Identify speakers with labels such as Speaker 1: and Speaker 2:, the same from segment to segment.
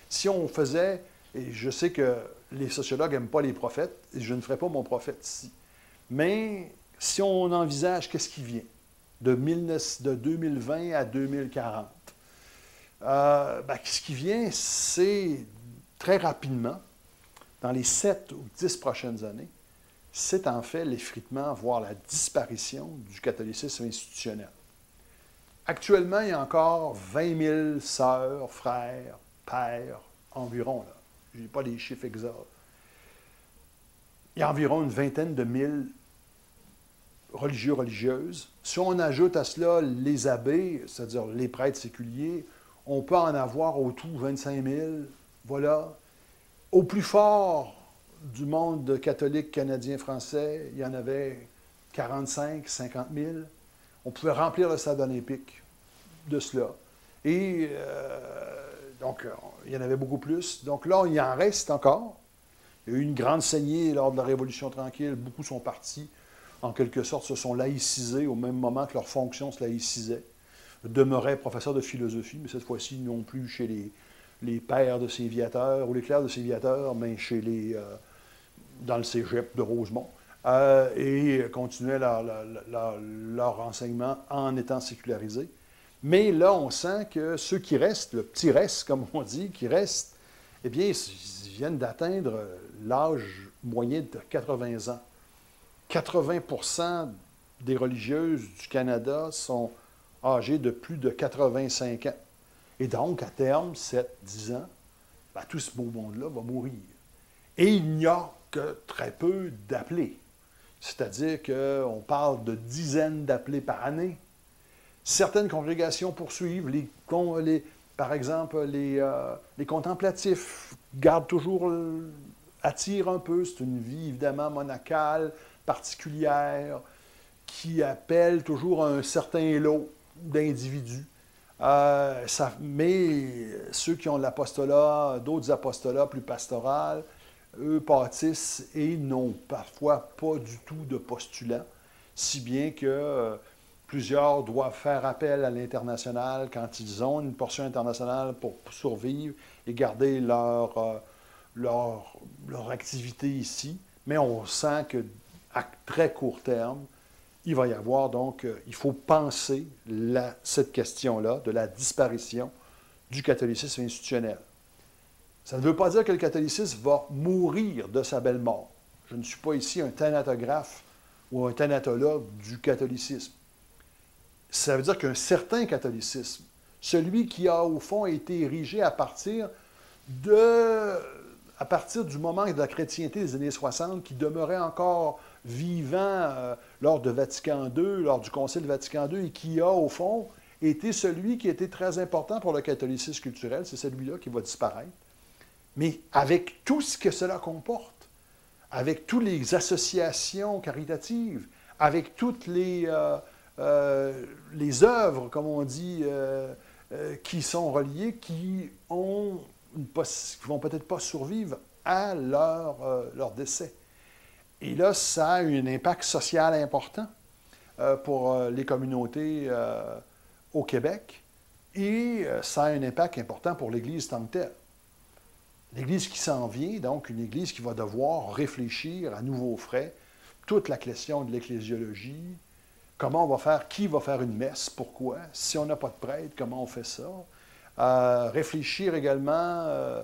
Speaker 1: Si on faisait, et je sais que les sociologues n'aiment pas les prophètes, et je ne ferai pas mon prophète ici, mais si on envisage qu'est-ce qui vient de 2020 à 2040, ce qui vient, c'est très rapidement, dans les 7 ou 10 prochaines années, c'est en fait l'effritement, voire la disparition du catholicisme institutionnel. Actuellement, il y a encore 20 000 sœurs, frères, pères, environ, là. Je n'ai pas les chiffres exacts. Il y a environ une vingtaine de mille religieux, religieuses. Si on ajoute à cela les abbés, c'est-à-dire les prêtres séculiers, on peut en avoir au tout 25 000. Voilà. Au plus fort du monde catholique canadien-français, il y en avait 45 50 000. On pouvait remplir le stade olympique de cela. Et donc, il y en avait beaucoup plus. Donc là, il en reste encore. Il y a eu une grande saignée lors de la Révolution tranquille. Beaucoup sont partis, en quelque sorte, se sont laïcisés au même moment que leur fonction se laïcisait. Demeuraient professeurs de philosophie, mais cette fois-ci, non plus chez les pères de Séviateur ou les clercs de Séviateur, mais chez dans le cégep de Rosemont. Et continuaient leur enseignement en étant sécularisés. Mais là, on sent que ceux qui restent, le petit reste, comme on dit, qui restent, eh bien, ils viennent d'atteindre l'âge moyen de 80 ans. 80% des religieuses du Canada sont âgées de plus de 85 ans. Et donc, à terme, 7-10 ans, tout ce beau monde-là va mourir. Et il n'y a que très peu d'appelés. C'est-à-dire qu'on parle de dizaines d'appelés par année. Certaines congrégations poursuivent, par exemple, les contemplatifs gardent toujours, attirent un peu. C'est une vie évidemment monacale, particulière, qui appelle toujours un certain lot d'individus. Mais ceux qui ont l'apostolat, d'autres apostolats plus pastoral, eux pâtissent et n'ont parfois pas du tout de postulants, si bien que plusieurs doivent faire appel à l'international quand ils ont une portion internationale pour survivre et garder leur activité ici. Mais on sent qu'à très court terme, il va y avoir donc, il faut penser cette question-là de la disparition du catholicisme institutionnel. Ça ne veut pas dire que le catholicisme va mourir de sa belle mort. Je ne suis pas ici un thanatographe ou un thanatologue du catholicisme. Ça veut dire qu'un certain catholicisme, celui qui a au fond été érigé à partir du moment de la chrétienté des années 60, qui demeurait encore vivant lors de Vatican II, lors du Concile Vatican II, et qui a au fond été celui qui était très important pour le catholicisme culturel, c'est celui-là qui va disparaître. Mais avec tout ce que cela comporte, avec toutes les associations caritatives, avec toutes les œuvres, comme on dit, qui sont reliées, qui vont peut-être pas survivre à leur décès. Et là, ça a un impact social important pour les communautés au Québec et ça a un impact important pour l'Église tant que telle. L'Église qui s'en vient, donc une Église qui va devoir réfléchir à nouveau frais toute la question de l'ecclésiologie, comment on va faire, qui va faire une messe, pourquoi, si on n'a pas de prêtre, comment on fait ça. Réfléchir également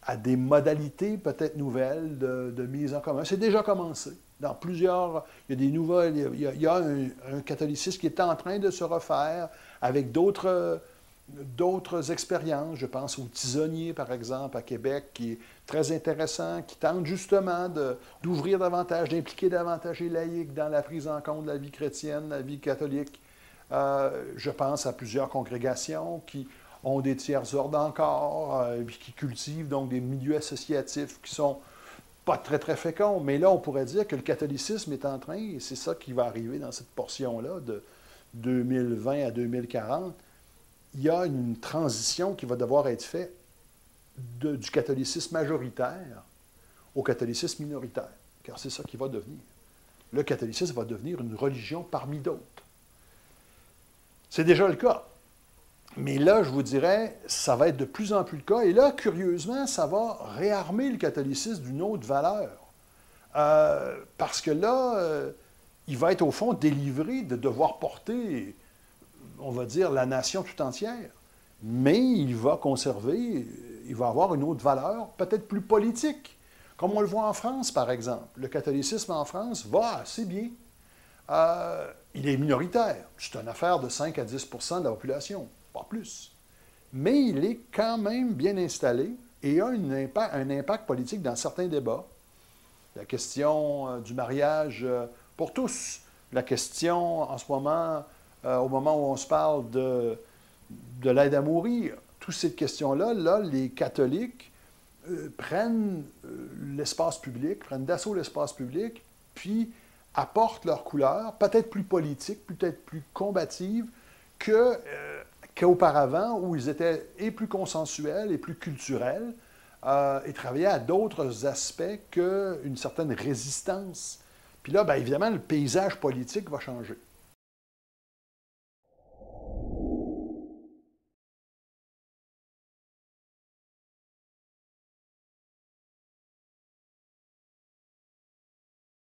Speaker 1: à des modalités peut-être nouvelles de mise en commun. C'est déjà commencé. Dans plusieurs, il y a des nouvelles, il y a un catholicisme qui est en train de se refaire avec d'autres expériences. Je pense aux tisonniers, par exemple, à Québec, qui est très intéressant, qui tente justement d'ouvrir davantage, d'impliquer davantage les laïcs dans la prise en compte de la vie chrétienne, la vie catholique. Je pense à plusieurs congrégations qui ont des tiers ordres encore, puis qui cultivent donc des milieux associatifs qui sont pas très, très féconds. Mais là, on pourrait dire que le catholicisme est en train, et c'est ça qui va arriver dans cette portion-là de 2020 à 2040, il y a une transition qui va devoir être faite du catholicisme majoritaire au catholicisme minoritaire, car c'est ça qui va devenir. Le catholicisme va devenir une religion parmi d'autres. C'est déjà le cas. Mais là, je vous dirais, ça va être de plus en plus le cas. Et là, curieusement, ça va réarmer le catholicisme d'une autre valeur. Parce que là, il va être au fond délivré de devoir porter, on va dire, la nation tout entière. Mais il va conserver, il va avoir une autre valeur, peut-être plus politique. Comme on le voit en France, par exemple. Le catholicisme en France va assez bien. Il est minoritaire. C'est une affaire de 5 à 10 de la population, pas plus. Mais il est quand même bien installé et a un impact politique dans certains débats. La question du mariage pour tous, la question en ce moment, au moment où on se parle de l'aide à mourir, toutes ces questions-là, là, les catholiques prennent l'espace public, prennent d'assaut l'espace public, puis apportent leur couleur, peut-être plus politique, peut-être plus combative qu'auparavant, où ils étaient et plus consensuels et plus culturels, et travaillaient à d'autres aspects qu'une certaine résistance. Puis là, bien évidemment, le paysage politique va changer.